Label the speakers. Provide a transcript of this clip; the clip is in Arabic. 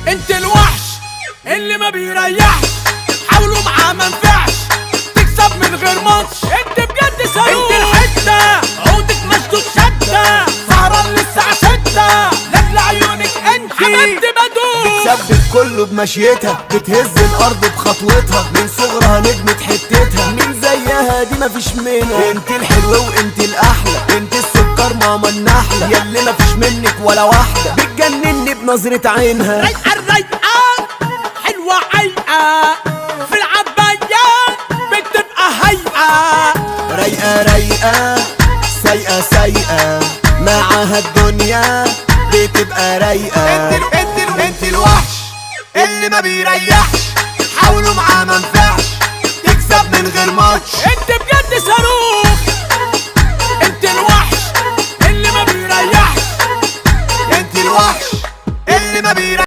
Speaker 1: انت الوحش اللي ما بيريحش، حاولوا معاه منفعش، تكسب من غير ماتش. انت بجد صاروخ، انت الحتة عودك مشدود شدة، سهران للساعة 6 لاجل عيونك انت حبيبتي بدوخ.
Speaker 2: بتثبت كله بمشيتها، بتهز الارض بخطوتها، من صغرها نجمة حتتها، مين زيها دي مفيش منها. انت الحلوة وانت الاحلى، انت السكر ماما النحلة، ياللي مفيش منك ولا واحدة، بتجنني بنظرة عينها.
Speaker 1: رايقة الرايقة حلوة عيقة، في العباية بتبقى هيئة.
Speaker 2: رايقة رايقة سايقة سايقة، معاها الدنيا بتبقى رايقة.